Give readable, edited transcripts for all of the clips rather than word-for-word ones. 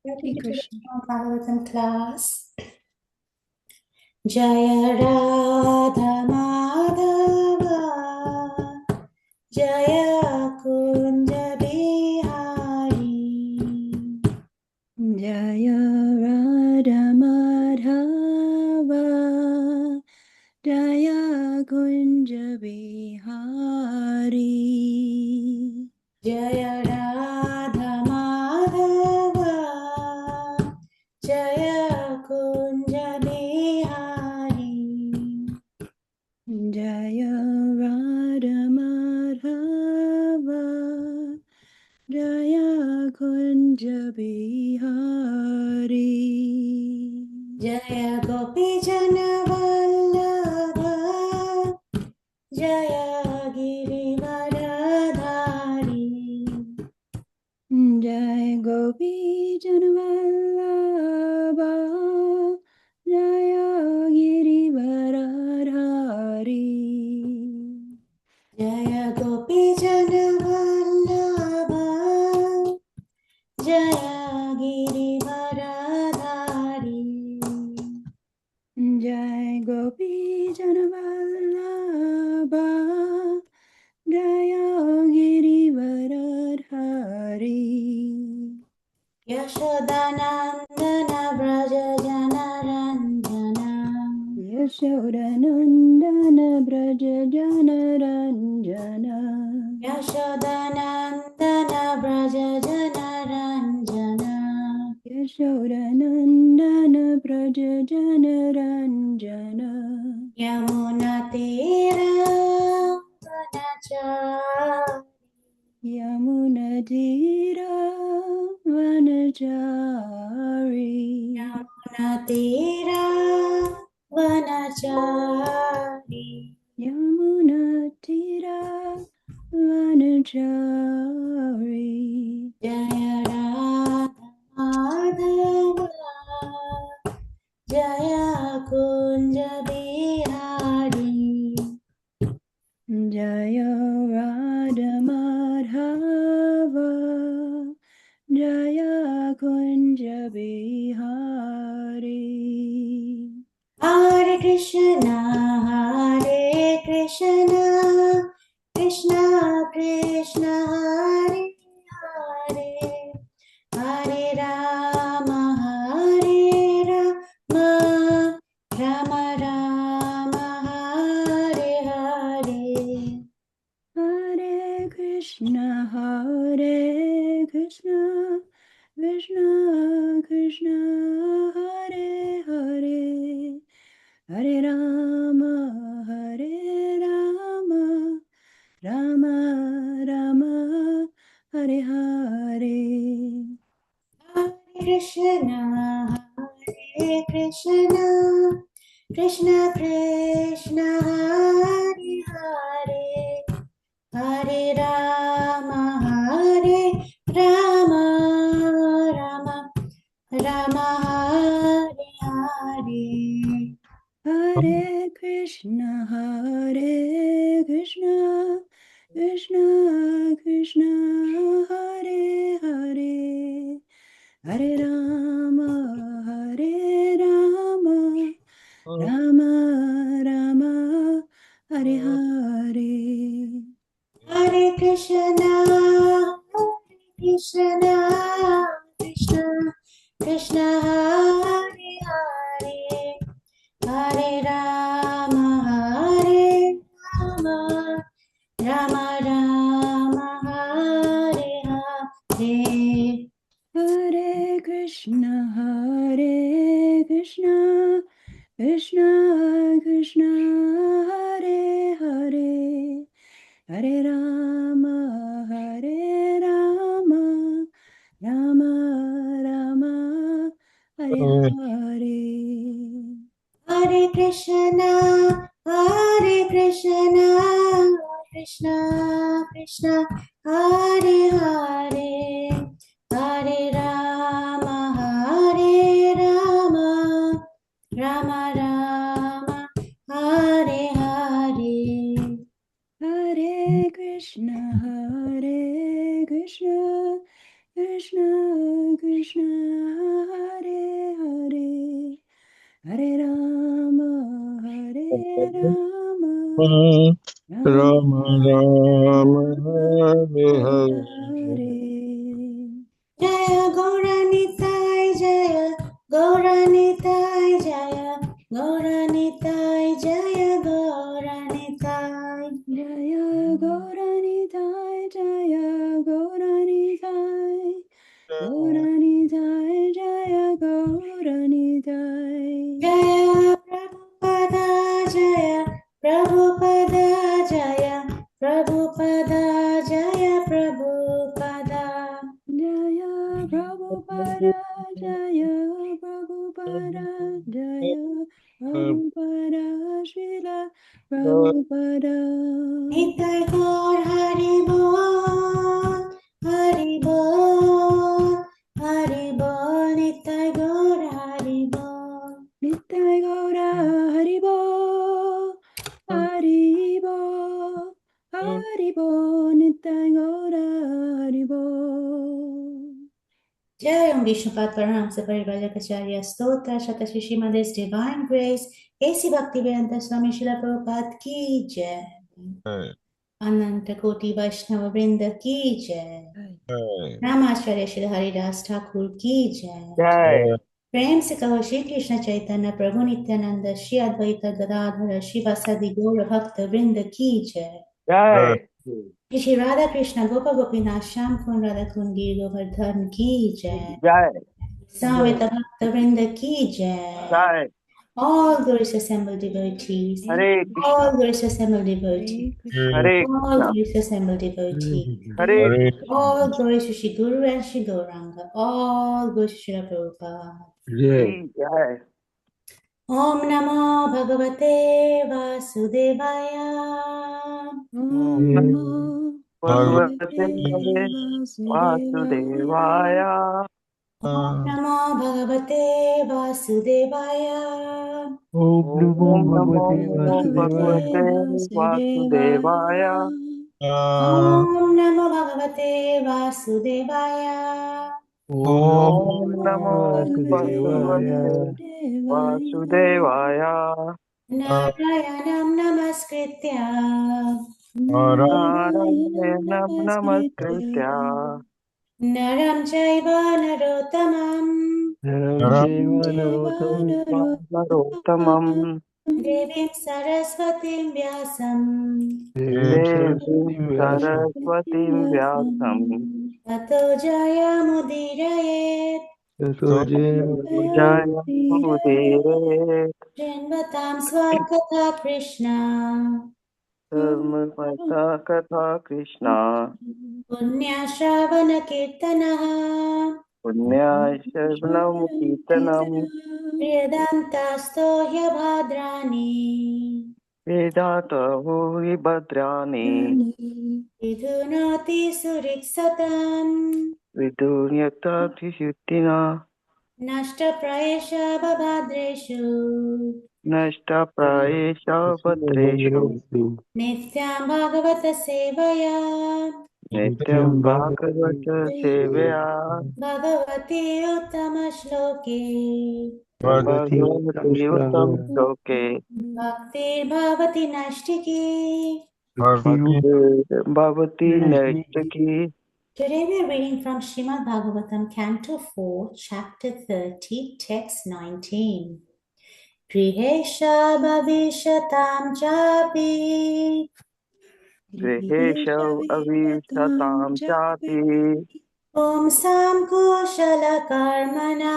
Hare to the Krishna. Bhagavatam class. Jaya Radha Madhava Jaya Kunja Bihari Jaya Radha Madhava Jaya Kunja Bihari Jaya Radha Madhava Jaya Kunja Bihari Jaya Radha Madhava Jaya Kunja Bihari Jaya Gopi Jana Vallabha Jaya Girivaradhari Jai Gopi Janvallabha Jaya Girivaradhari Jaya Gopi Jana Vallabha Jaya Girivaradhari Jai Gopi Janvallabha Jaya Girivaradhari Yashodanandana Vraja Janaranjana Yashodanandana Braja Janaranjana Yashodanandana Vraja Janaranjana Yashodanandana Braja Janaranjana Yamunatira Vanachari Yamunadira Vanachari Yamunatira Vanachari Yamunatira Vanachari Jaya Radha Madhava Jaya Kunja Bihari Jaya Radha Madhava Jaya Kunja Bihari Hare Krishna Hare Krishna Krishna Krishna Hare Hare Hare Rama Hare Rama Rama Rama Hare Hare Hare Krishna Hare Krishna Krishna Krishna Hare Hare Hare Rama Hare Rama Rama Rama Hare Hare Hare Krishna Hare Krishna Krishna Krishna Hare Hare Hare Rama Hare Rama Rama Rama Hare Hare Hare Krishna Hare Krishna Krishna Krishna Hare Hare Hare Rama Hare Rama Rama Rama Hare Hare Hare Krishna Krishna Krishna Krishna Hare Hare Hare Rama Hare Rama Rama Rama Hare Hare Hare Krishna Hare Krishna Krishna Krishna Hare Hare Hare Rama Hare Rama Rama Rama Hare Hare Hare Krishna Krishna Krishna Hare Hare Hare Rama Rama Rama Hare Hare Hare Krishna Krishna Krishna, Hare Hare, Hare Rama, Hare Rama, Rama Rama Rama Rama, Hare Hare Hare. Hare. Jaya Gauranitai Jaya Gauranitai Jaya Gauranitai Jaya Gauranitai Jaya Gauranitai, Jaya Gauranitai, Gauranitai, Jaya Gauranitai. Jaya Prabhupada Jaya Prabhupada Jaya Prabhupada Jaya Prabhupada Jaya Prabhupada, Jaya Prabhupada, Jaya Prabhupada, Srila Prabhupada. Nitai Gaur Hari Bol Hari Bol Hari Bol Nitai Gaur Hari Bol Nitai Gaura Haribo, Haribo, Haribo, Nitai Gaura Haribo. Jai Om Vishnupad Paramahamsa Parivrajakacarya Stotra Shatashi Srimad Divine Grace A.C. Bhaktivedanta Swami Srila Prabhupada Ki Jai Ananta Koti Vaishnava Vrinda Ki Jai Ramacharya Shri Haridas Thakur Ki Jai प्रेम से कहो श्री कृष्ण चैतन्य प्रभु नित्यानंद श्री अद्वैत गदाधर शिवासादि गौर भक्त वृंद की जय श्री राधा कृष्ण गोप गोपीनाथ श्याम कुंड राधा कुंड गिर गोवर्धन की जय सावेत भक्त वृंद की जय all glorious assembled devotees all glorious assembled devotees all glorious assembled devotees all glorious to Shri Guru and Shri Gauranga all glorious to Shri Prabhupada Om Namo Bhagavate Vasudevaya Om Namo Bhagavate Vasudevaya. Om Namo Bhagavate Vasudevaya Om Namo Bhagavate Bhagavate Vasudevaya. Vasudevaya. Om Namo Bhagavate Vasudevaya Om Om Namo Bhagavate Vasudevaya. Vasudevaya. Narayanam Namaskritya Narayanam Namaskritya. Naram Chaiva Narottamam Naram Naram Jaiva Jaiva Narottam. Narottamam. Devim Saraswatim Vyasam Devim Saraswatim Vyasam. Tato Jayamudiraye Tato Jayam Shinvatam Swakatha Krishna Katha Krishna Punya Shravana Kirtanaha Punya Shravanam Kirtanam Priyadanta Stohya Bhadrani Vedata Bhuri Bhadrani Vidhunati Suriksatam Vidunyata Tishuttina Nashta Prayesha Babhadreshu Nashta Praesha Bhatreshu Nityam Bhagavata Sevaya Nityam Nityam Bhagavata Sevaya Bhagavati Uttama Shloke Bhagavati Bhagavati Uttam Uttama Shloke Bhakti Bhavati Nashtiki. Bhakti Bhavati Naistaki. Today we are reading from Śrīmad-Bhāgavatam, Canto 4, Chapter 30, Text 19. Grihesha bhavishatam chapi Griheshav Avishatam Chati pumsam kushala karmana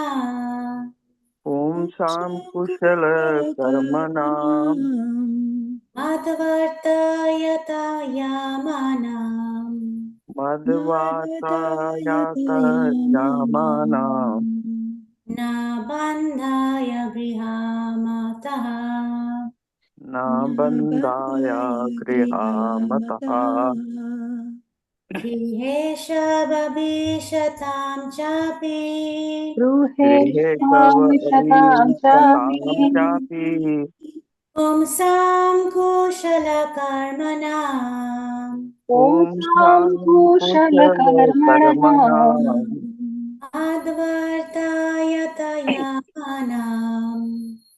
Om Sam Kushala Karmanam madhvartayata yamanam Madhvatayata Yamanam na bandhaya grihamataha Na Bandhaya Grihamataha Grihesha babishatam chapi Griheshav Ruheshtavishatam Avishatam chapi Chati pumsam kushala karmanam Om Pumsam Sam Kushala kushala Karmanam Madhvartayamanam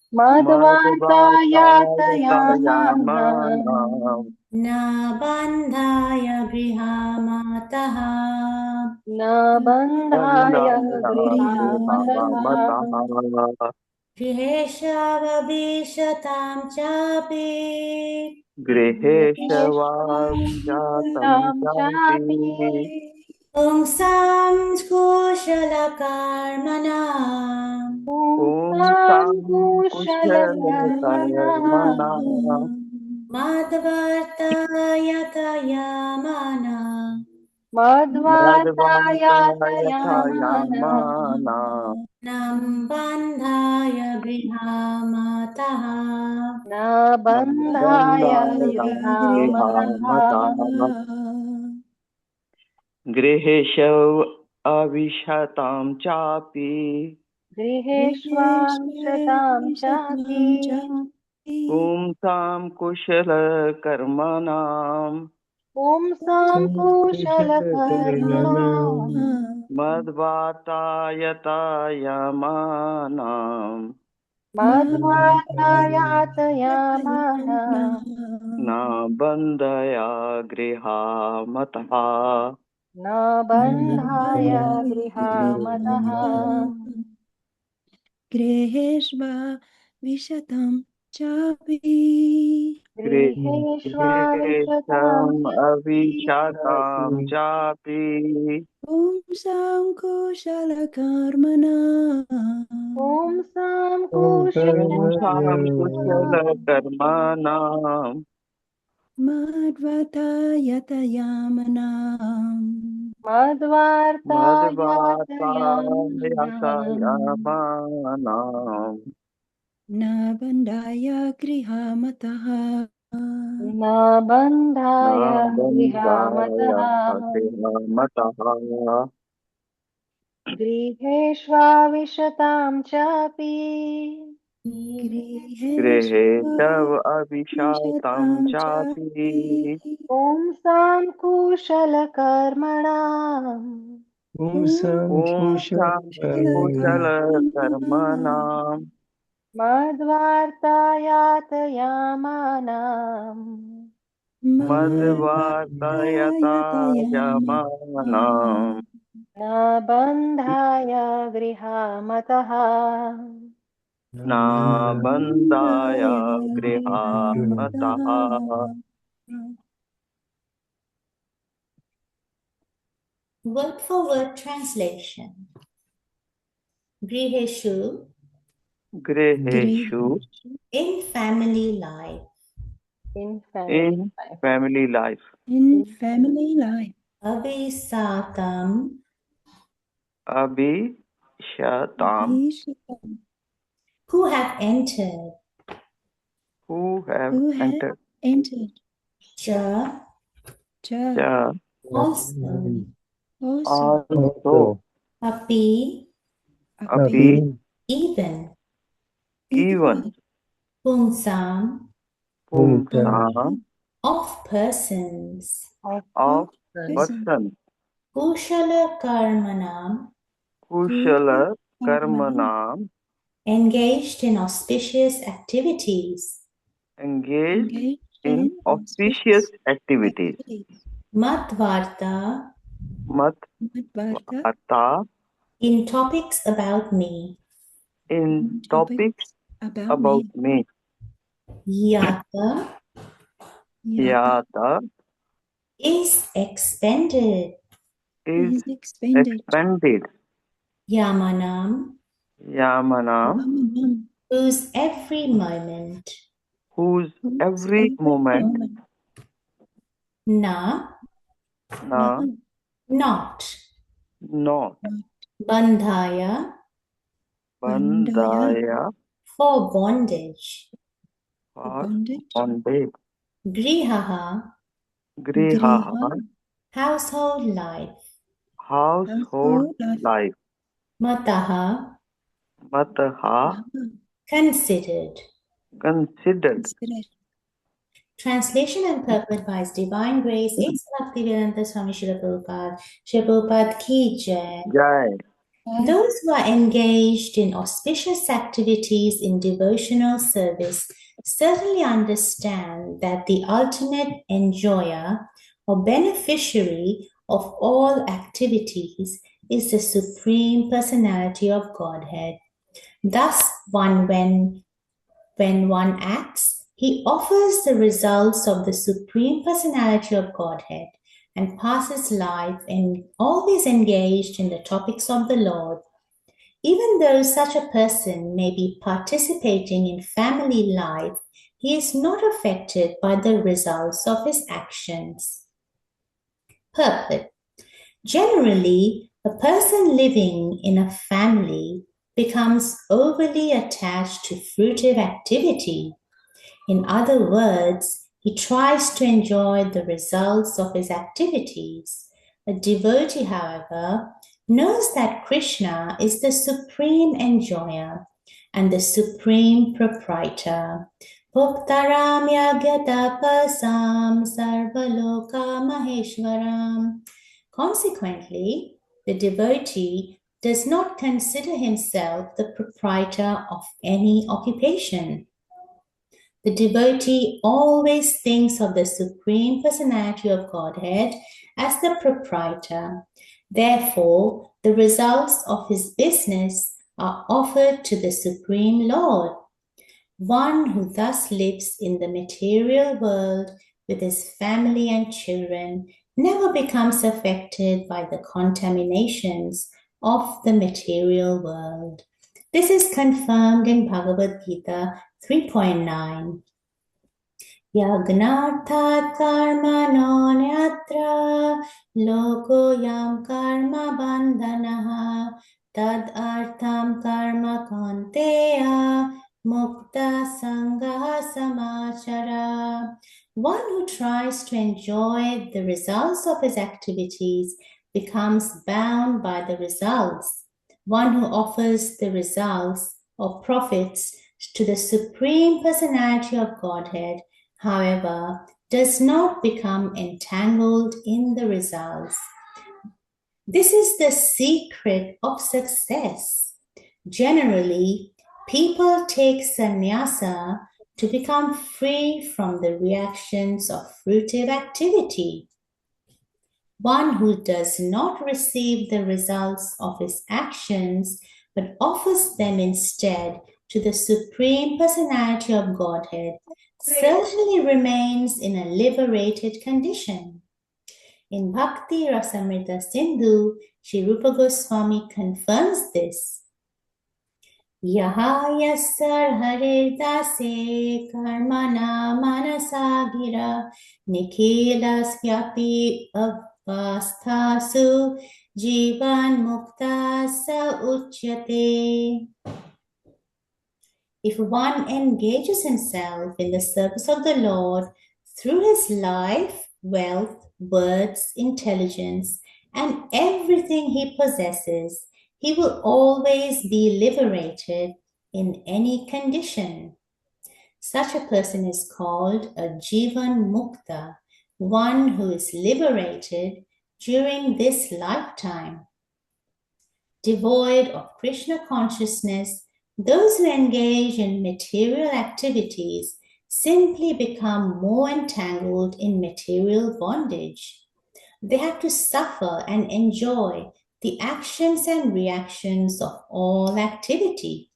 madhvatayatayamanam na bandhaya grihamataha bandhaya Nabandhaya grihamataha griheshavabhishatam chapi griheshvavijatam chapi Pungsam kushala Om Sam Kushala Karmana Madhvartayatayamana Madhvatayatayamana Nam bandhaya grihamataha Nabandaya Grihamataha Griheshav Avishatam Chapi Griheshvam shatam chapi Om Sam Kushala Karmanam Om Sam Kushala Karmanam Madhvatayatayamanam Madhvatayatayamanam Nabandaya Grihamataha Nabandhaya Grihamataha Griheshva Vishatam Chapi Griheshvam Grihesham Avishatam chapi Chapi Om Sankushala Karmana Om Sam Om Kushala Sam Kushala Karmanam Karmanam Madhvatayatayamana Madhvartayatayamanam Madhvatayatayamanam Nabandaya Grihamataha Nabandhaya Nabandaya Grihamataha Grihamataha Griheshvavishatam chapi Griheshva Griheshav Avishatam Vishatam Chapi Chapi Om Sam Kushala Karmanam Om Om Sam Sankushala Kushala Karmana Karmanam Madhvartayatayamanam Madhvatayatayamana Madhvatayatayamanam Nabandhaya Grihamataha Nabandaya Nabandaya Grihamataha Grihamataha. Word for word translation. Griheshu Griheshu in family life. in family in life. family life. In family life, Avisatam Abhishatam Abhishatam, who have entered. who have who have entered. entered, Cha Ja also. also, also Api Api even. even Pungsam Pumsam of persons. Of of person, person Kushala karmanam Kushala Karmanam, Karmanam engaged in auspicious activities. engaged engaged in in auspicious auspicious activities. activities. Matvarta Madhvarta Matvarta in topics about me. in topics about about me. me. Yata Yata Yata is expended. is is expended. expanded. Yamanam Yamanam Yamanam, whose every moment. whose whose every moment Na na not. not Bandhaya Bandaya bandaya for bondage. for bondage. bondage. Grihaha Grihaha household life. household life. Mataha Mataha considered. considered. considered. Translation and purport by His Divine Grace, A. Bhaktivedanta Swami Srila Prabhupada. Srila Prabhupada ki jai. Jai. Those who are engaged in auspicious activities in devotional service certainly understand that the ultimate enjoyer or beneficiary of all activities is the Supreme Personality of Godhead. Thus, when one acts, he offers the results of the Supreme Personality of Godhead and passes life and always engaged in the topics of the Lord. Even though such a person may be participating in family life, he is not affected by the results of his actions. Purport. Generally, a person living in a family becomes overly attached to fruitive activity. In other words, he tries to enjoy the results of his activities. A devotee, however, knows that Krishna is the supreme enjoyer and the supreme proprietor. Bhoktaram yagyatapasam sarvaloka maheshwaram. Consequently, the devotee does not consider himself the proprietor of any occupation. The devotee always thinks of the Supreme Personality of Godhead as the proprietor. Therefore, the results of his business are offered to the Supreme Lord. One who thus lives in the material world with his family and children never becomes affected by the contaminations of the material world. This is confirmed in Bhagavad Gita 3.9. Yagnarthat karma nonyatra loko yam karma bandhanaha tad artham karma kanteya mukta sangha samachara. One who tries to enjoy the results of his activities becomes bound by the results. One who offers the results or profits to the Supreme Personality of Godhead, however, does not become entangled in the results. This is the secret of success. Generally, people take sannyasa to become free from the reactions of fruitive activity. One who does not receive the results of his actions but offers them instead to the Supreme Personality of Godhead certainly remains in a liberated condition. In Bhakti Rasamrita Sindhu, Sri Rupa Goswami confirms this. Yaha yassar hare dase karmana manasagira nikhilaskyapi avasthasu jivan mukta sa uchyate. If one engages himself in the service of the Lord through his life, wealth, words, intelligence, and everything he possesses, he will always be liberated in any condition. Such a person is called a Jivan Mukta, one who is liberated during this lifetime. Devoid of Krishna consciousness, those who engage in material activities simply become more entangled in material bondage. They have to suffer and enjoy the actions and reactions of all activity.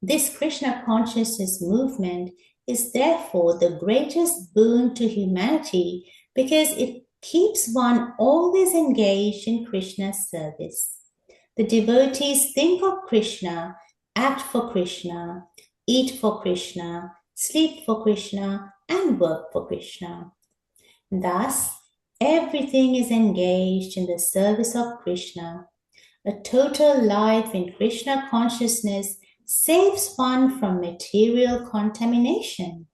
This Krishna consciousness movement is therefore the greatest boon to humanity because it keeps one always engaged in Krishna's service. The devotees think of Krishna, act for Krishna, eat for Krishna, sleep for Krishna, and work for Krishna. Thus, everything is engaged in the service of Krishna. A total life in Krishna consciousness saves one from material contamination.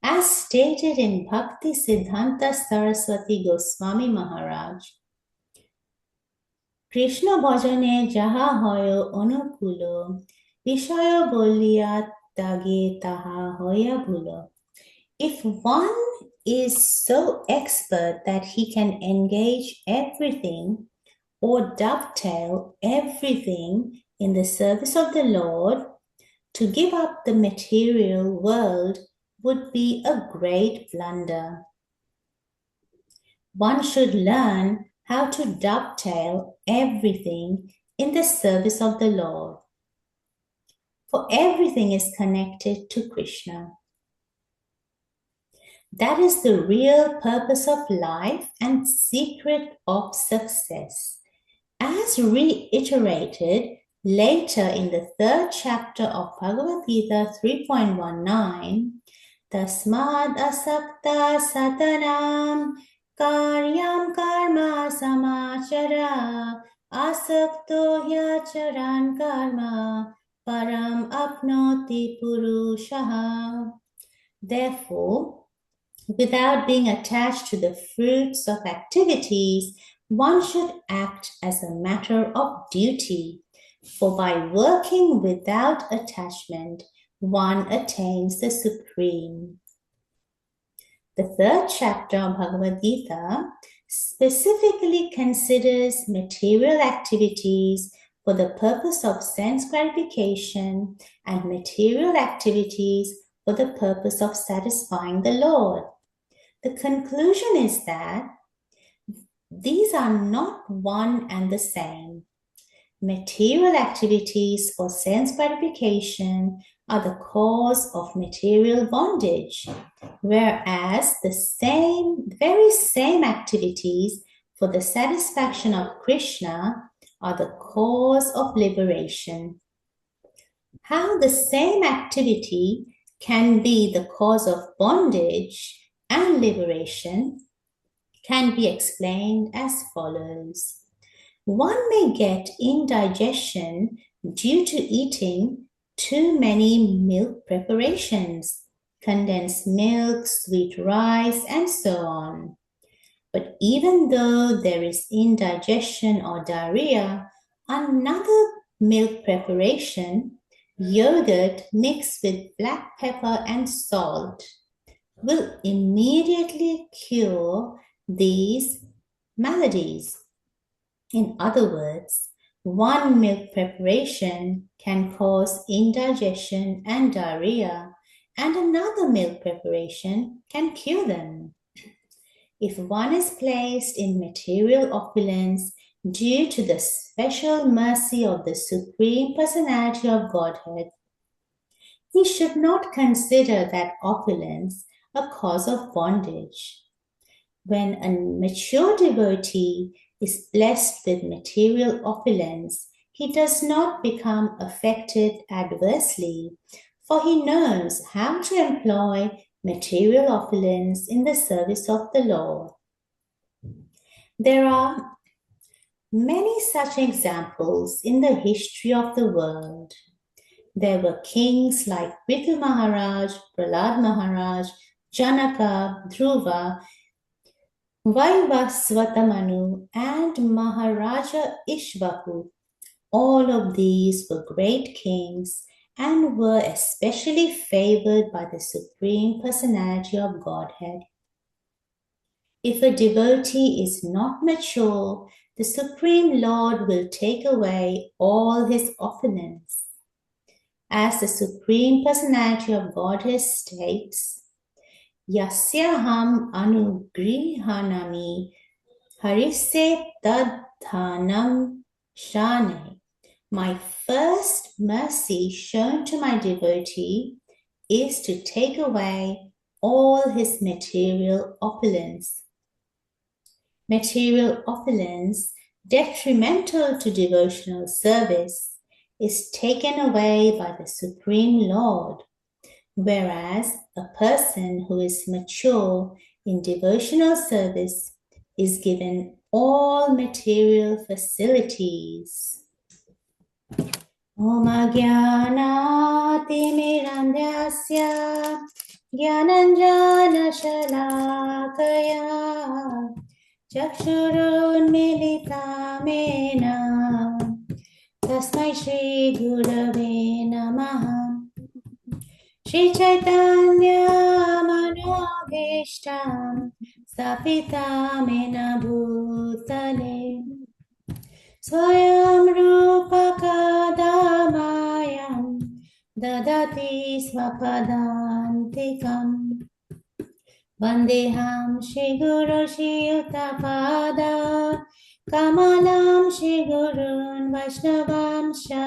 As stated in Bhakti Siddhanta Saraswati Goswami Maharaj, Krishna bhajane jaha hoyo onukulo, vishayo boliya tage taha hoya bhulo. If one is so expert that he can engage everything, or dovetail everything in the service of the Lord, to give up the material world would be a great blunder. One should learn how to dovetail everything in the service of the Lord, for everything is connected to Krishna. That is the real purpose of life and secret of success. As reiterated later in the 3rd chapter of Bhagavad Gita 3.19, Tasmad asakta satanam karyam karma samachara asakto hyacharan karma param apnoti purushaha. Therefore, without being attached to the fruits of activities, one should act as a matter of duty, for by working without attachment, one attains the Supreme. The 3rd chapter of Bhagavad Gita specifically considers material activities for the purpose of sense gratification and material activities for the purpose of satisfying the Lord. The conclusion is that these are not one and the same. Material activities for sense gratification are the cause of material bondage, whereas the very same activities for the satisfaction of Krishna are the cause of liberation. How the same activity can be the cause of bondage and liberation can be explained as follows. One may get indigestion due to eating too many milk preparations, condensed milk, sweet rice, and so on. But even though there is indigestion or diarrhea, another milk preparation, yogurt mixed with black pepper and salt, will immediately cure these maladies. In other words, one milk preparation can cause indigestion and diarrhea, and another milk preparation can cure them. If one is placed in material opulence due to the special mercy of the Supreme Personality of Godhead, he should not consider that opulence a cause of bondage. When a mature devotee is blessed with material opulence, he does not become affected adversely, for he knows how to employ material opulence in the service of the Lord. There are many such examples in the history of the world. There were kings like Prithu Maharaj, Prahlad Maharaj, Janaka, Dhruva, Vaivasvatamanu, and Maharaja Ishvaku. All of these were great kings and were especially favored by the Supreme Personality of Godhead. If a devotee is not mature, the Supreme Lord will take away all his opulence. As the Supreme Personality of Godhead states, Yasyaham anugrihanami harise tadhanam shane. My first mercy shown to my devotee is to take away all his material opulence. Material opulence, detrimental to devotional service, is taken away by the Supreme Lord, whereas a person who is mature in devotional service is given all material facilities. Om Jnana Timirandhasya Jnananjana Shalakaya Chakshurunmilitam Mena Tasmai Shri Gurave Namaha. Shri Chaitanya Manobhishtam Stapitam Mena Bhutale Swayam Rupakadamayam Dadati Swapadantikam Vandeham Shri Guru Shri Yuttapada Kamalam Shri Gurun Vaishnavamsha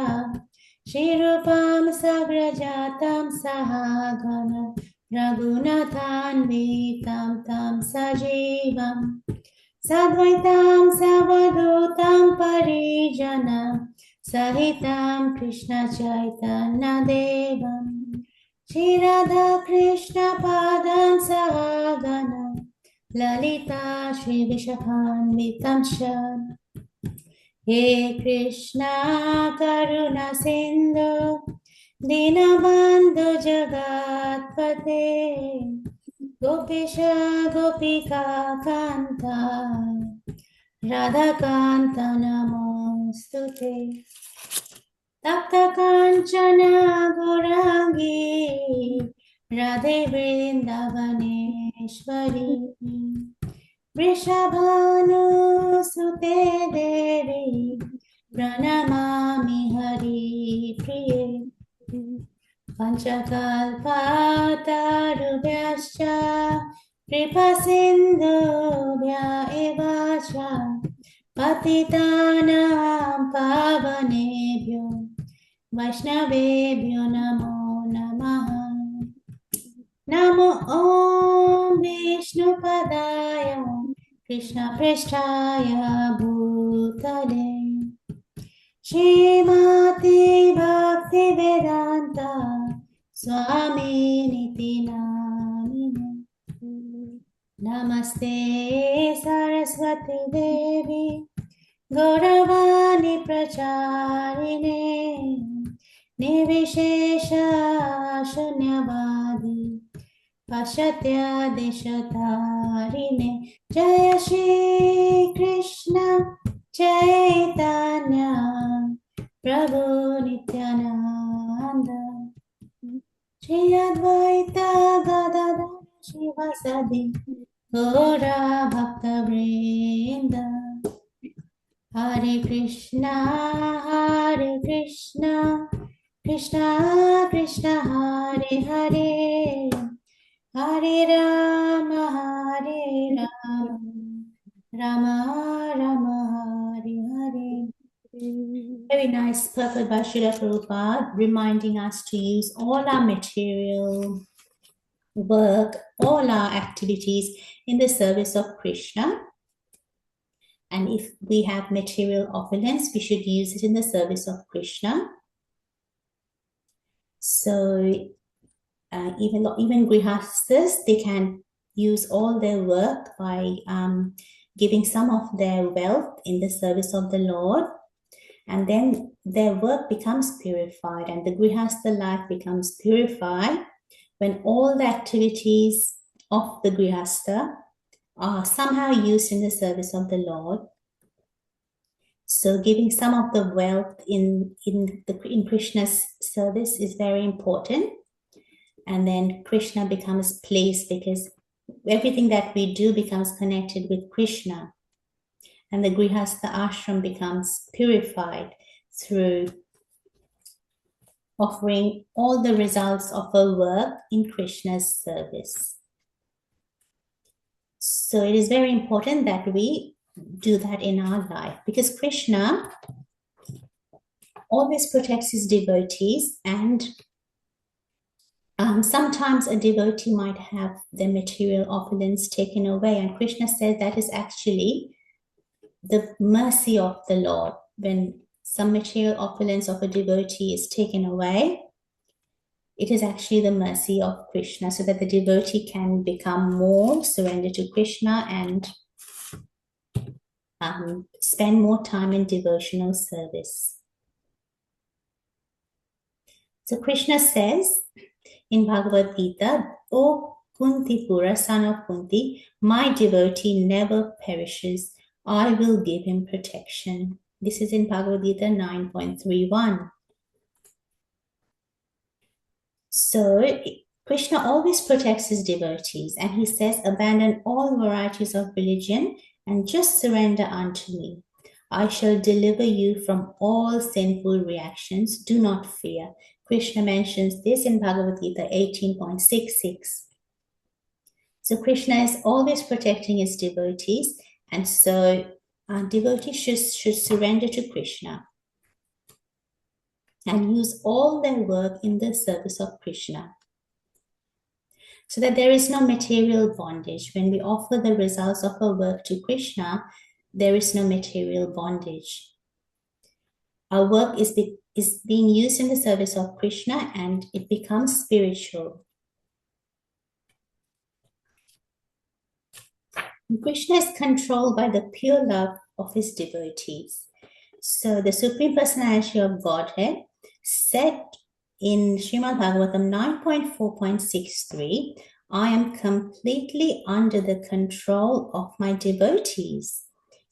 Shri Rupam Sagrajatam Sahagana Raghunathan Vitam Tam Sajivam Sadvaitam Savadutam Parijana Sahitam Krishna Chaitanya Devam Shri Radha Krishna Padam Sahagana Lalita Shri Vishakhanvitam Shan He Krishna Karuna Sindhu Dinabandhu Jagatpate Gopisha Gopika Kanta Radha Kanta Namostute Tapta Kanchana Gaurangi Radhe Vrindavaneshwari Vrishabhanu Sute Devi Pranamami Hari Priye Panchakalpatarubhyascha Kripasindhubhya evacha Patitanam pavanebhyo Vaishnavebhyo namo namaha Namo Om Vishnu Padaya Krishna Prishthaya Bhutale Shrimati Bhakti Vedanta Swami Niti Namine Namaste Saraswati Devi Gauravani Pracharine Nirvishesha Shunyavadi Pashatya Deshatarine Jaya Shri Krishna Chaitanya Prabhu Nityananda Shri Advaita Gadadhara Shivasadi Gaura Bhakta Vrinda Hare Krishna Krishna Krishna Hare Hare Hare Rama Rama Rama Hare Hare. Very nice purport by Srila Prabhupada, reminding us to use all our material work, all our activities in the service of Krishna. And if we have material opulence, we should use it in the service of Krishna. So even grihasthas, they can use all their work by giving some of their wealth in the service of the Lord. And then their work becomes purified and the grihastha life becomes purified when all the activities of the grihastha are somehow used in the service of the Lord. So giving some of the wealth in Krishna's service is very important. And then Krishna becomes pleased because everything that we do becomes connected with Krishna. And the grihastha ashram becomes purified through offering all the results of our work in Krishna's service. So it is very important that we do that in our life because Krishna always protects his devotees, and sometimes a devotee might have their material opulence taken away, and Krishna said that is actually the mercy of the Lord. When some material opulence of a devotee is taken away, it is actually the mercy of Krishna, so that the devotee can become more surrendered to Krishna and spend more time in devotional service. So Krishna says in Bhagavad Gita, O Kunti Pura, son of Kunti, my devotee never perishes. I will give him protection. This is in Bhagavad Gita 9.31. So Krishna always protects his devotees, and he says, abandon all varieties of religion and just surrender unto me. I shall deliver you from all sinful reactions. Do not fear. Krishna mentions this in Bhagavad Gita 18.66. So Krishna is always protecting his devotees, and so devotees should surrender to Krishna and use all their work in the service of Krishna, so that there is no material bondage. When we offer the results of our work to Krishna, there is no material bondage. Our work is being used in the service of Krishna, and it becomes spiritual. And Krishna is controlled by the pure love of his devotees. So the Supreme Personality of Godhead said in Śrīmad-Bhāgavatam 9.4.63, I am completely under the control of my devotees.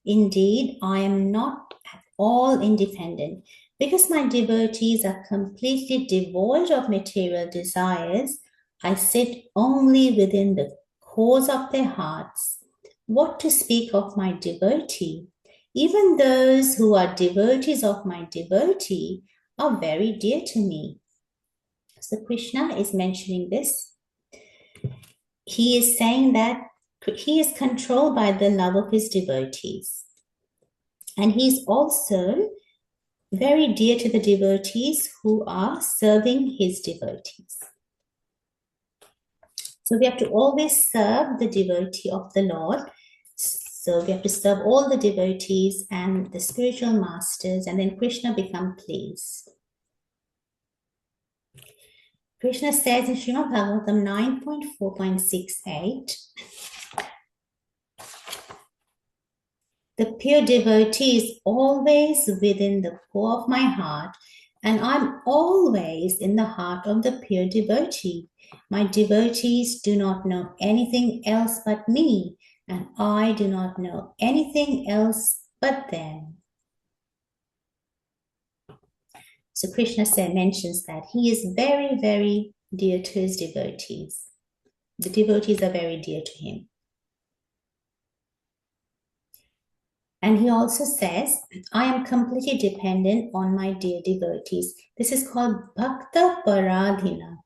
Indeed, I am not at all independent. Because my devotees are completely devoid of material desires, I sit only within the cause of their hearts. What to speak of my devotee? Even those who are devotees of my devotee are very dear to me. So Krishna is mentioning this. He is saying that he is controlled by the love of his devotees. And he's also very dear to the devotees who are serving his devotees. So we have to always serve the devotee of the Lord. So we have to serve all the devotees and the spiritual masters, and then Krishna become pleased. Krishna says in Śrīmad-Bhāgavatam 9.4.68, the pure devotee is always within the core of my heart, and I'm always in the heart of the pure devotee. My devotees do not know anything else but me, and I do not know anything else but them. So Krishna mentions that he is very, very dear to his devotees. The devotees are very dear to him. And he also says, I am completely dependent on my dear devotees. This is called Bhakta Paradhina.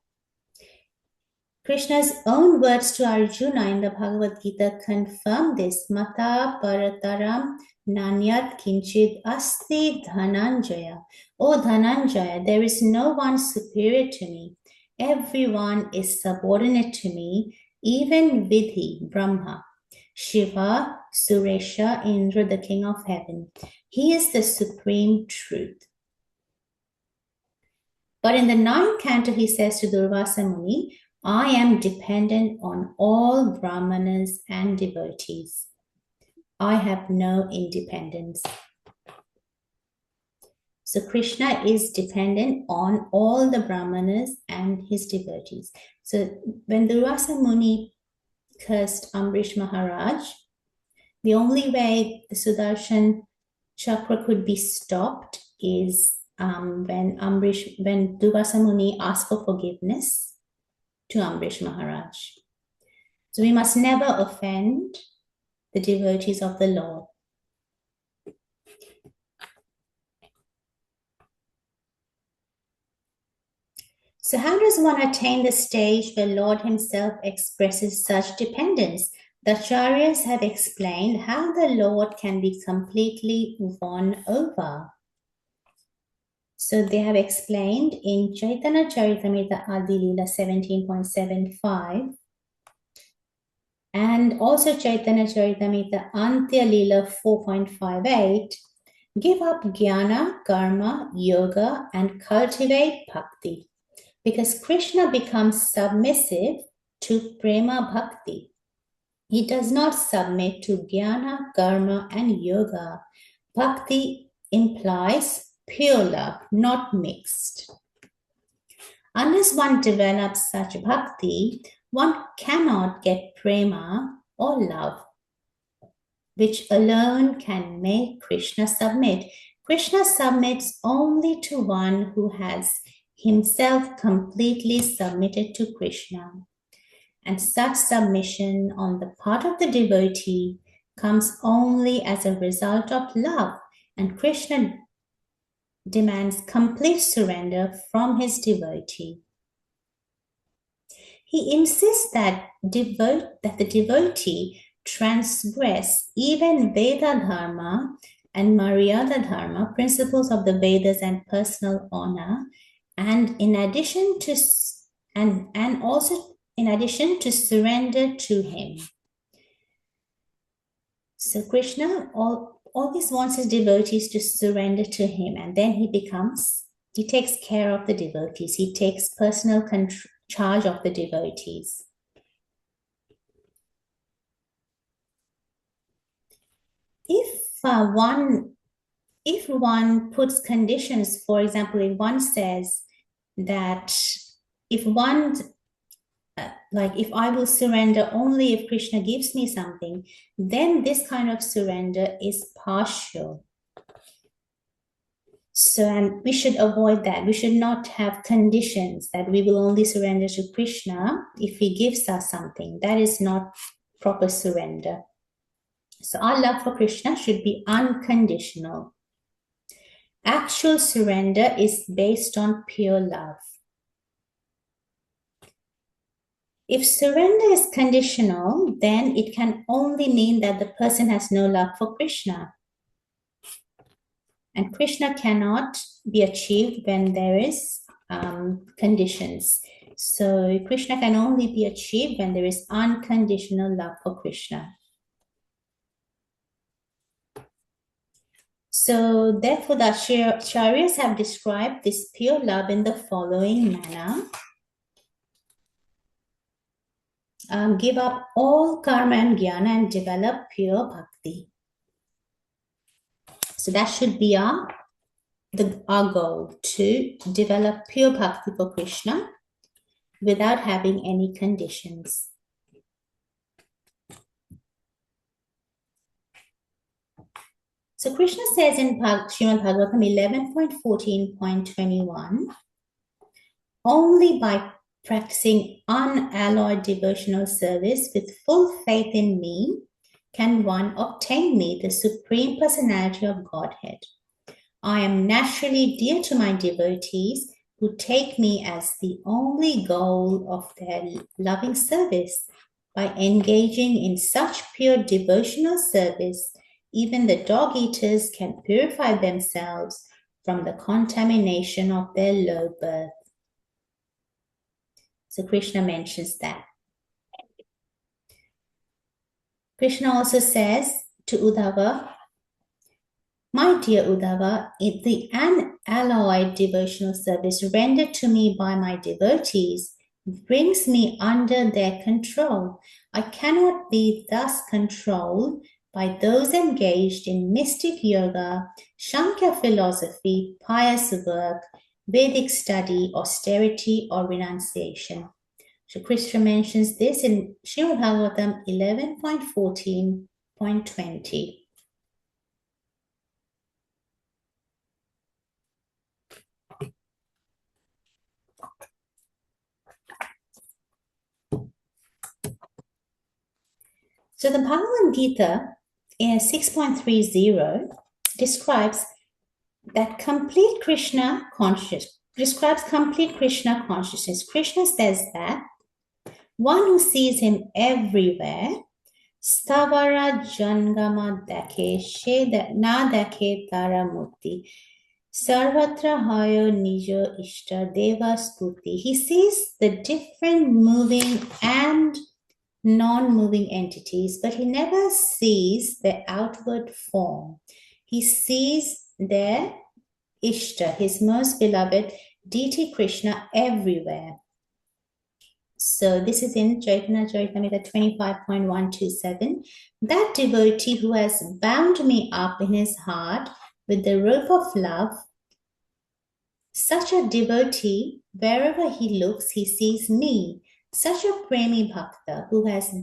Krishna's own words to Arjuna in the Bhagavad Gita confirm this. Mata parataram nanyat kinchid asti dhananjaya. O Dhananjaya, there is no one superior to me. Everyone is subordinate to me, even Vidhi, Brahma, Shiva, Suresha, Indra, the king of heaven. He is the supreme truth. But in the 9th canto, he says to Durvasa Muni, I am dependent on all brahmanas and devotees. I have no independence. So Krishna is dependent on all the brahmanas and his devotees. So when Durvasa Muni cursed Ambrish Maharaj, the only way the Sudarshan chakra could be stopped is when Durvasa Muni asked for forgiveness to Ambrish Maharaj. So we must never offend the devotees of the Lord. So how does one attain the stage where Lord himself expresses such dependence? The Acharyas have explained how the Lord can be completely won over. So they have explained in Chaitanya Charitamrita Adi Lila 17.75 and also Chaitanya Charitamrita Antya Lila 4.58, give up jnana, karma, yoga and cultivate bhakti. Because Krishna becomes submissive to prema bhakti. He does not submit to jnana, karma, and yoga. Bhakti implies pure love, not mixed. Unless one develops such bhakti, one cannot get prema or love, which alone can make Krishna submit. Krishna submits only to one who has himself completely submitted to Krishna. And such submission on the part of the devotee comes only as a result of love. And Krishna demands complete surrender from his devotee. He insists that the devotee transgress even Veda Dharma and Maryada Dharma, principles of the Vedas and personal honor, and in addition to surrender to him. So Krishna always wants his devotees to surrender to him, and then he takes care of the devotees. He takes personal charge of the devotees. If one puts conditions, for example, if one says that if I will surrender only if Krishna gives me something, then this kind of surrender is partial. So, and we should avoid that. We should not have conditions that we will only surrender to Krishna if he gives us something. That is not proper surrender. So our love for Krishna should be unconditional. Actual surrender is based on pure love. If surrender is conditional, then it can only mean that the person has no love for Krishna. And Krishna cannot be achieved when there is conditions. So Krishna can only be achieved when there is unconditional love for Krishna. So therefore the Acharyas have described this pure love in the following manner. Give up all karma and jnana and develop pure bhakti. So that should be our goal, to develop pure bhakti for Krishna without having any conditions. So Krishna says in Śrīmad-Bhāgavatam 11.14.21, only by practicing unalloyed devotional service with full faith in me can one obtain me, the Supreme Personality of Godhead. I am naturally dear to my devotees who take me as the only goal of their loving service. By engaging in such pure devotional service, even the dog-eaters can purify themselves from the contamination of their low birth. So Krishna mentions that. Krishna also says to Uddhava, my dear Uddhava, if the unalloyed devotional service rendered to me by my devotees brings me under their control, I cannot be thus controlled by those engaged in mystic yoga, Sankhya philosophy, pious work, Vedic study, austerity, or renunciation. So Krishna mentions this in Śrīmad-Bhāgavatam 11.14.20. So the Bhagavad Gita in 6.30 describes complete Krishna consciousness. Krishna says that one who sees him everywhere, stavara jangama dakhe sheda na dakhe tara mukti, sarvatra hayo nijo ishta deva stuti. He sees the different moving and non-moving entities, but he never sees their outward form. He sees their Ishta, his most beloved deity Krishna, everywhere. So this is in Chaitanya Charitamrita 25.127. That devotee who has bound me up in his heart with the rope of love, such a devotee, wherever he looks, he sees me. Such a premi bhakta who has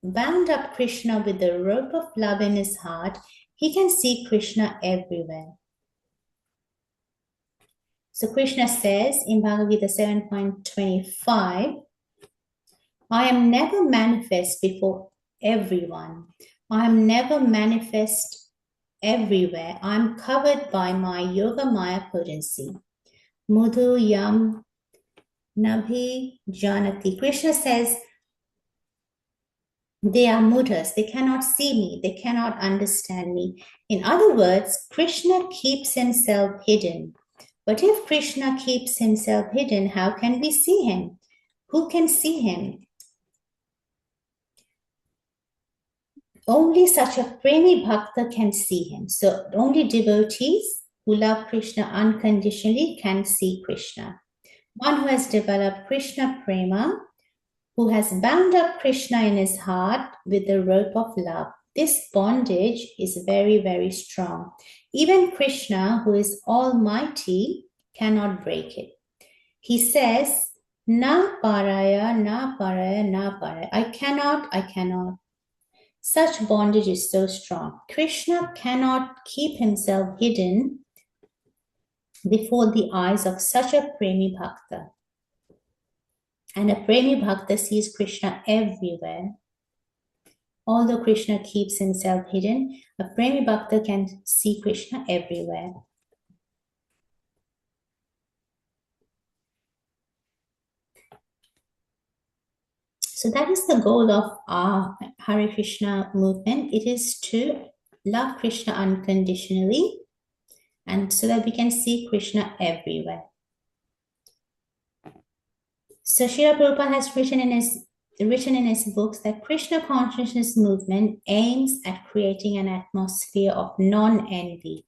bound up Krishna with the rope of love in his heart, he can see Krishna everywhere. So Krishna says in Bhagavad Gita 7.25, I am never manifest before everyone. I am never manifest everywhere. I'm covered by my Yoga Maya potency. Mudhu yam nabhi janati. Krishna says, they are mudras. They cannot see me. They cannot understand me. In other words, Krishna keeps himself hidden. But if Krishna keeps himself hidden, how can we see him? Who can see him? Only such a premi bhakta can see him. So only devotees who love Krishna unconditionally can see Krishna. One who has developed Krishna prema, who has bound up Krishna in his heart with the rope of love. This bondage is very, very strong. Even Krishna, who is almighty, cannot break it. He says, na paraya, na paraya, na paraya. I cannot. Such bondage is so strong. Krishna cannot keep himself hidden before the eyes of such a premi bhakta. And a premi bhakta sees Krishna everywhere. Although Krishna keeps himself hidden, a premi bhakta can see Krishna everywhere. So that is the goal of our Hare Krishna movement. It is to love Krishna unconditionally, and so that we can see Krishna everywhere. So Srila Prabhupada has written in his books that Krishna consciousness movement aims at creating an atmosphere of non-envy.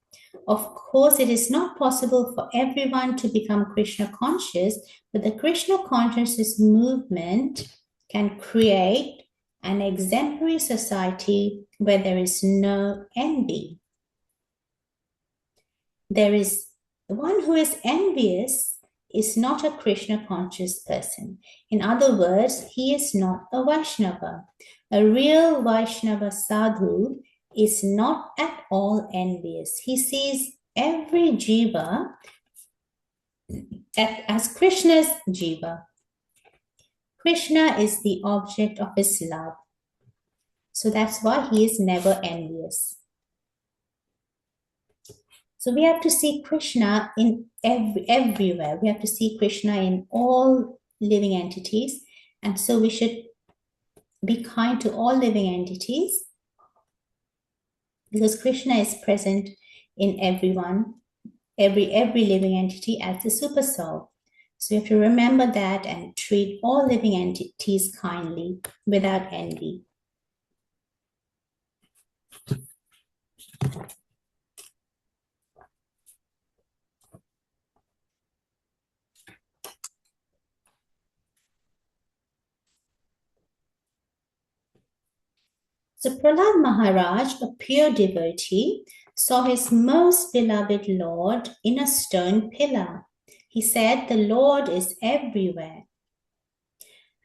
Of course, it is not possible for everyone to become Krishna conscious, but the Krishna consciousness movement can create an exemplary society where there is no envy. There is one who is envious is not a Krishna conscious person. In other words, he is not a Vaishnava. A real Vaishnava sadhu is not at all envious. He sees every jiva as Krishna's jiva. Krishna is the object of his love. So that's why he is never envious. So we have to see Krishna in everywhere. We have to see Krishna in all living entities. And so we should be kind to all living entities, because Krishna is present in everyone, every living entity as the super soul. So you have to remember that and treat all living entities kindly without envy. So Prahlad Maharaj, a pure devotee, saw his most beloved Lord in a stone pillar. He said, the Lord is everywhere.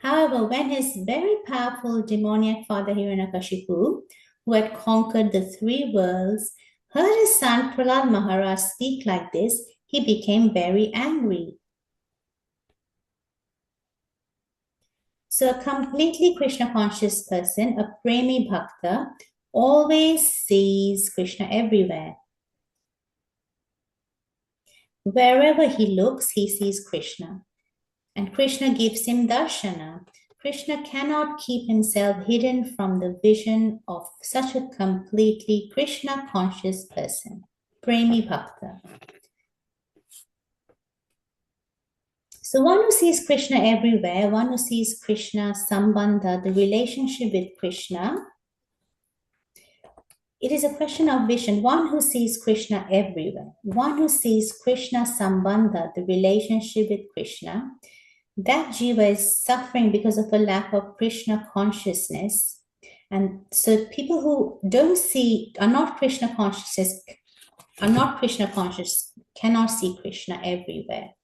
However, when his very powerful demoniac father Hiranyakashipu, who had conquered the 3 worlds, heard his son Prahlad Maharaj speak like this, he became very angry. So a completely Krishna conscious person, a premi bhakta, always sees Krishna everywhere. Wherever he looks, he sees Krishna. And Krishna gives him darshana. Krishna cannot keep himself hidden from the vision of such a completely Krishna conscious person, premi bhakta. So one who sees Krishna everywhere, one who sees Krishna sambandha, the relationship with Krishna, it is a question of vision. One who sees Krishna everywhere, one who sees Krishna sambandha, the relationship with Krishna, that jiva is suffering because of a lack of Krishna consciousness. And so people who are not Krishna conscious, cannot see Krishna everywhere.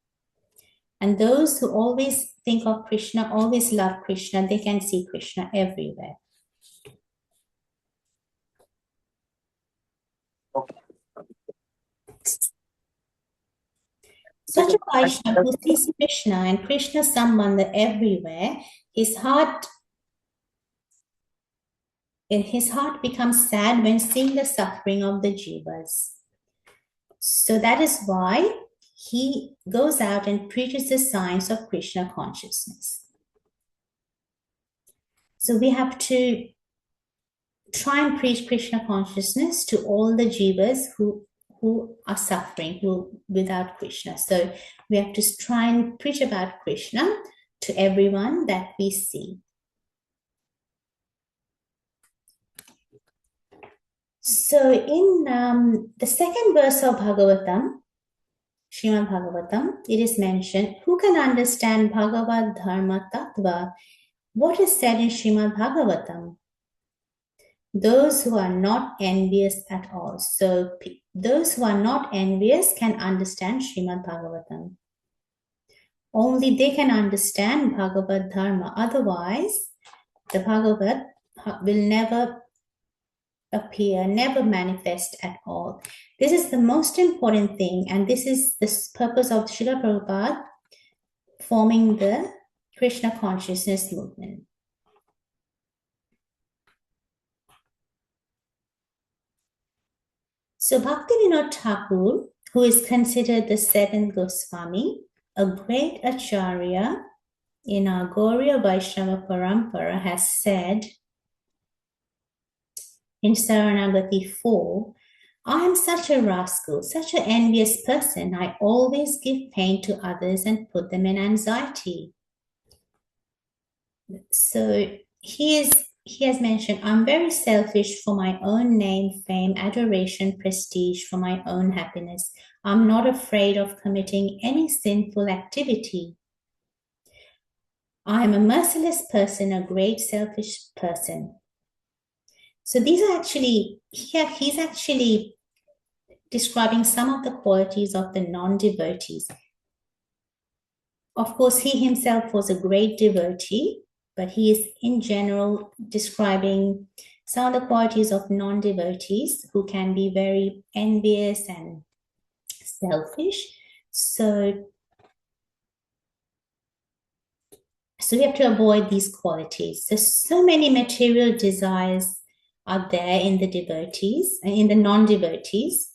And those who always think of Krishna, always love Krishna, they can see Krishna everywhere. Such a Vaishnava who sees Krishna and Krishna sambandha everywhere, his heart and his heart becomes sad when seeing the suffering of the jivas. So that is why he goes out and preaches the signs of Krishna consciousness. So we have to try and preach Krishna consciousness to all the jivas who are suffering, who without Krishna. So we have to try and preach about Krishna to everyone that we see. So in the second verse of Bhagavatam, Śrīmad-Bhāgavatam, it is mentioned, who can understand Bhagavad Dharma Tattva? What is said in Śrīmad-Bhāgavatam? Those who are not envious at all. So those who are not envious can understand Śrīmad-Bhāgavatam. Only they can understand Bhagavad Dharma. Otherwise, the Bhagavat will never appear, never manifest at all. This is the most important thing, and this is the purpose of Srila Prabhupada forming the Krishna consciousness movement. So Bhaktivinoda Thakur, who is considered the seventh Goswami, a great acharya in our Gauriya Vaishnava Parampara, has said in Saranagati 4, I am such a rascal, such an envious person. I always give pain to others and put them in anxiety. So he has mentioned, I'm very selfish for my own name, fame, adoration, prestige, for my own happiness. I'm not afraid of committing any sinful activity. I am a merciless person, a great selfish person. So these are actually, here he's actually describing some of the qualities of the non-devotees. Of course, he himself was a great devotee, but he is in general describing some of the qualities of non-devotees who can be very envious and selfish. So we have to avoid these qualities. So many material desires are there in the devotees, in the non-devotees.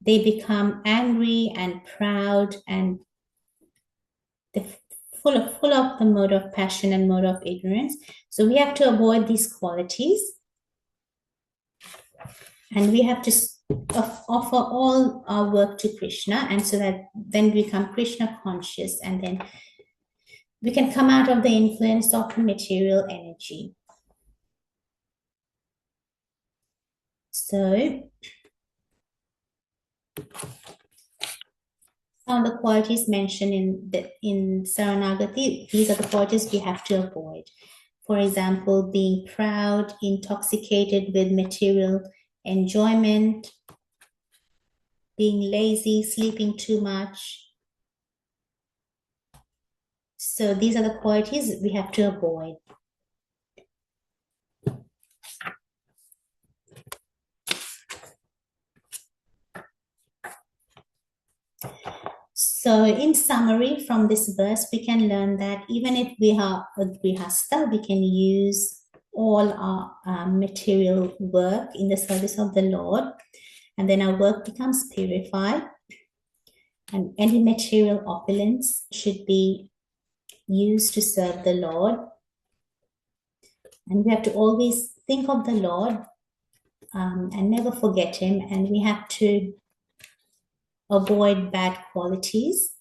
They become angry and proud, and they're full of the mode of passion and mode of ignorance. So we have to avoid these qualities, and we have to offer all our work to Krishna, and so that then we become Krishna conscious, and then we can come out of the influence of the material energy. So some of the qualities mentioned in Saranagati, these are the qualities we have to avoid. For example, being proud, intoxicated with material enjoyment, being lazy, sleeping too much. So these are the qualities we have to avoid. So in summary, from this verse, we can learn that even if we are a grihastha, we can use all our material work in the service of the Lord, and then our work becomes purified, and any material opulence should be used to serve the Lord. And we have to always think of the Lord and never forget him, and we have to avoid bad qualities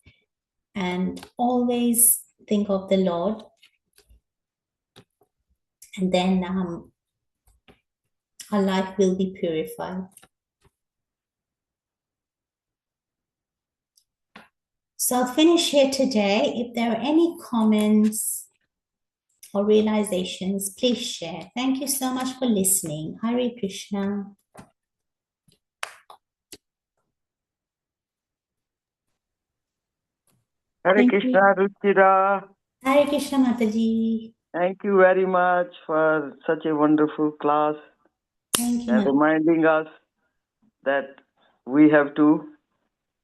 and always think of the Lord, and then our life will be purified. So I'll finish here today. If there are any comments or realizations, please share. Thank you so much for listening. Hare Krishna. Hare Thank Krishna, Rucira. Hare Krishna, Mataji. Thank you very much for such a wonderful class Thank you, and reminding us that we have to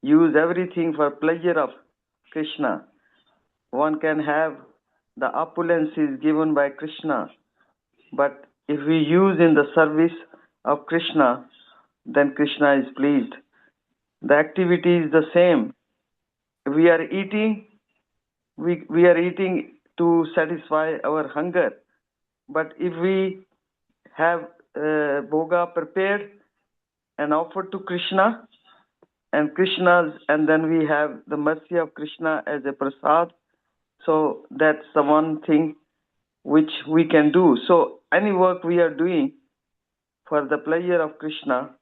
use everything for pleasure of Krishna. One can have the opulence is given by Krishna, but if we use in the service of Krishna, then Krishna is pleased. The activity is the same. We are eating, we are eating to satisfy our hunger. But if we have bhoga prepared and offered to Krishna, and then we have the mercy of Krishna as a prasad, so that's the one thing which we can do. So any work we are doing for the pleasure of Krishna,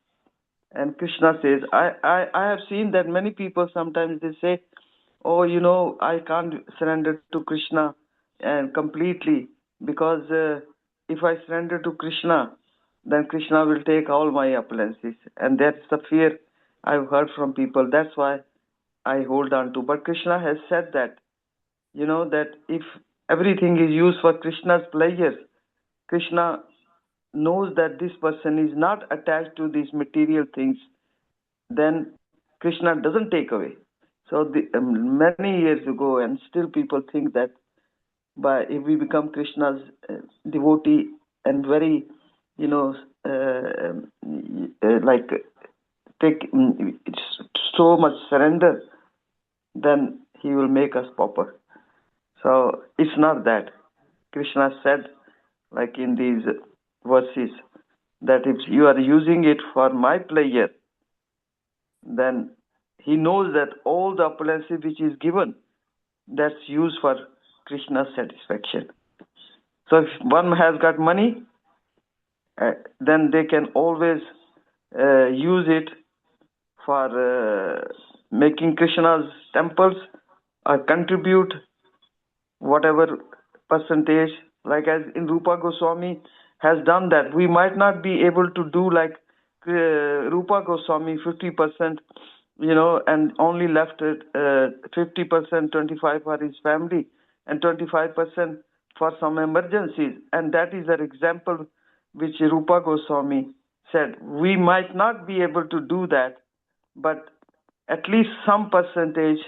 and Krishna says, I have seen that many people sometimes they say, oh, I can't surrender to Krishna and completely, because if I surrender to Krishna, then Krishna will take all my opulences. And that's the fear I've heard from people. That's why I hold on to. But Krishna has said that, that if everything is used for Krishna's pleasure, Krishna knows that this person is not attached to these material things, then Krishna doesn't take away. So many years ago, and still people think that if we become Krishna's devotee and very, like take so much surrender, then he will make us pauper. So it's not that. Krishna said, like in these verses, that if you are using it for my pleasure, then he knows that all the opulences which is given, that's used for Krishna's satisfaction. So if one has got money, then they can always use it for making Krishna's temples or contribute whatever percentage, like as in Rupa Goswami has done that. We might not be able to do like Rupa Goswami 50%, and only left 50%, 25 for his family, and 25% for some emergencies. And that is an example which Rupa Goswami said. We might not be able to do that, but at least some percentage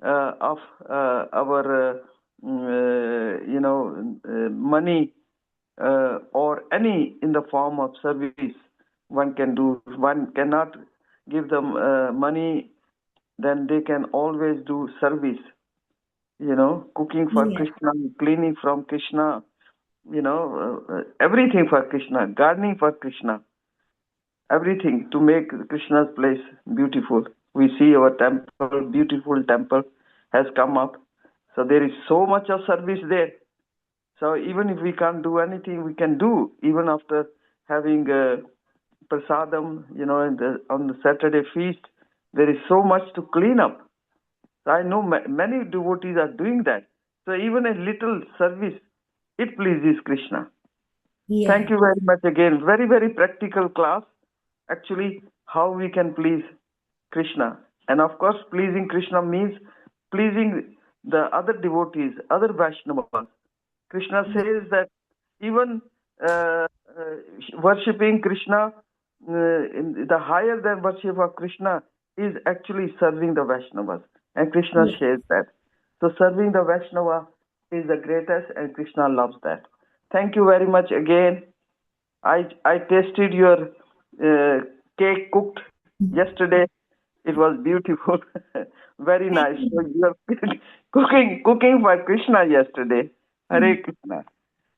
of our money or any in the form of service one can do. One cannot give them money, then they can always do service, cooking for Krishna, cleaning from Krishna, everything for Krishna, gardening for Krishna, everything to make Krishna's place beautiful. We see our temple, beautiful temple has come up. So there is so much of service there. So even if we can't do anything, we can do, even after having prasadam, on the Saturday feast, there is so much to clean up. So I know many devotees are doing that. So even a little service, it pleases Krishna. Yeah. Thank you very much again. Very, very practical class. Actually, how we can please Krishna. And of course, pleasing Krishna means pleasing the other devotees, other Vaishnavas. Krishna says that even worshipping Krishna, the higher than worship of Krishna is actually serving the Vaishnavas. And Krishna shares that. So serving the Vaishnava is the greatest, and Krishna loves that. Thank you very much again. I tasted your cake cooked yesterday. It was beautiful. Very nice. So you are cooking for Krishna yesterday. Hare Krishna.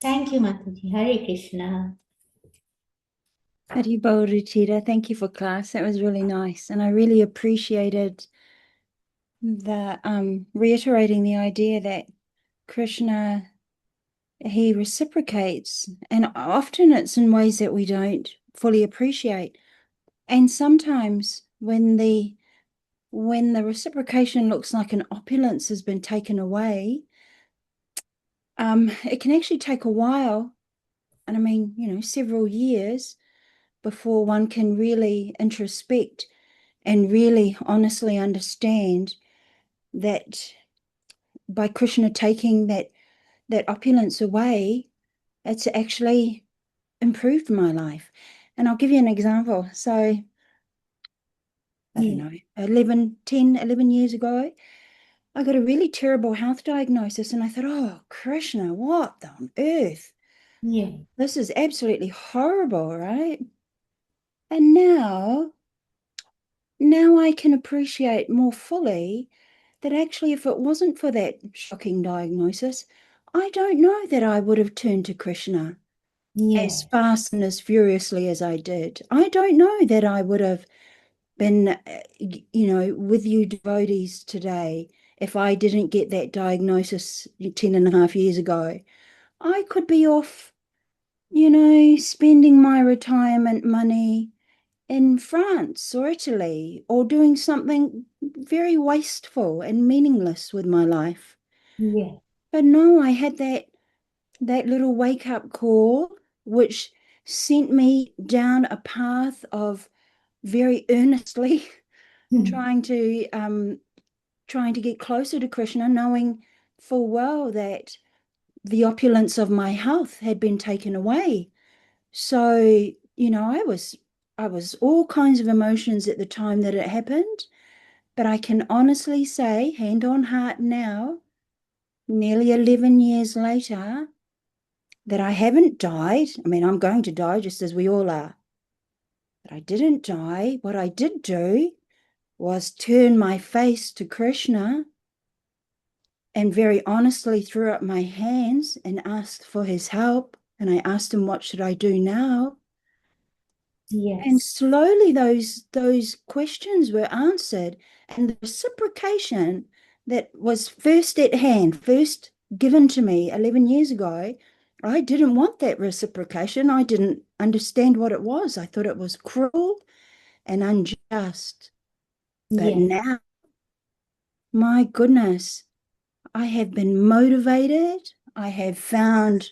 Thank you, Mataji. Hare Krishna. Haribol, Rucira, thank you for class. That was really nice. And I really appreciated the reiterating the idea that Krishna, he reciprocates, and often it's in ways that we don't fully appreciate. And sometimes when the reciprocation looks like an opulence has been taken away, it can actually take a while, and I mean, several years before one can really introspect and really honestly understand that by Krishna taking that opulence away, it's actually improved my life. And I'll give you an example. So, I don't know, 11 years ago, I got a really terrible health diagnosis, and I thought, oh, Krishna, what on earth? Yeah. This is absolutely horrible, right? And now I can appreciate more fully that actually if it wasn't for that shocking diagnosis, I don't know that I would have turned to Krishna Yeah. as fast and as furiously as I did. I don't know that I would have been, with you devotees today if I didn't get that diagnosis 10.5 years ago. I could be off, spending my retirement money in France or Italy or doing something very wasteful and meaningless with my life. Yeah. But no, I had that little wake-up call which sent me down a path of very earnestly trying to get closer to Krishna, knowing full well that the opulence of my health had been taken away. So, I was all kinds of emotions at the time that it happened, but I can honestly say, hand on heart now, nearly 11 years later, that I haven't died. I mean, I'm going to die just as we all are. But I didn't die. What I did do was turn my face to Krishna and very honestly threw up my hands and asked for his help. And I asked him, what should I do now? And Yes. slowly those questions were answered, and the reciprocation that was first at hand, first given to me 11 years ago, I didn't want that reciprocation. I didn't understand what it was. I thought it was cruel and unjust. But Yeah. now, my goodness, I have been motivated. I have found,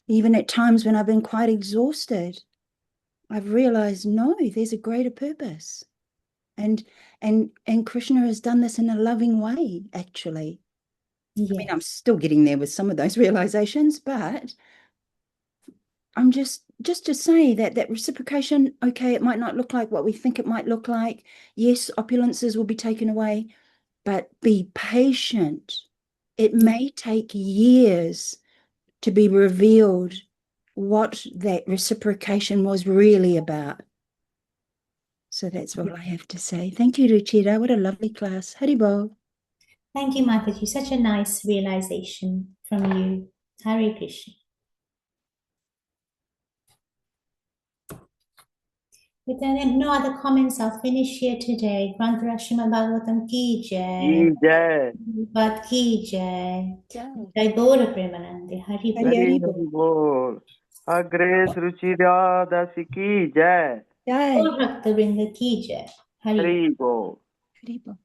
even at times when I've been quite exhausted, I've realized, no, there's a greater purpose. And Krishna has done this in a loving way, actually. I mean, Yeah. I'm still getting there with some of those realizations, but I'm just to say that reciprocation, okay, it might not look like what we think it might look like. Yes, opulences will be taken away, but be patient. It may take years to be revealed what that reciprocation was really about. So that's all I have to say. Thank you, Rucira. What a lovely class. Haribol. Thank you, Mataji. Such a nice realization from you. Hare Krishna. If there are no other comments, I'll finish here today. Grantara Śrīmad-Bhāgavatam ki jai. Jai. Prabhupada ki jai. Jai. Jai Gaura Premanande. Hari Bol. Hari Hari Hari Hari Bol. Bol. Agres Rucira Dasi ki Jai. Jai. Gaur Bhakta Vrinda ki jai. Hari Bol. Hari Bol. Hari Bol.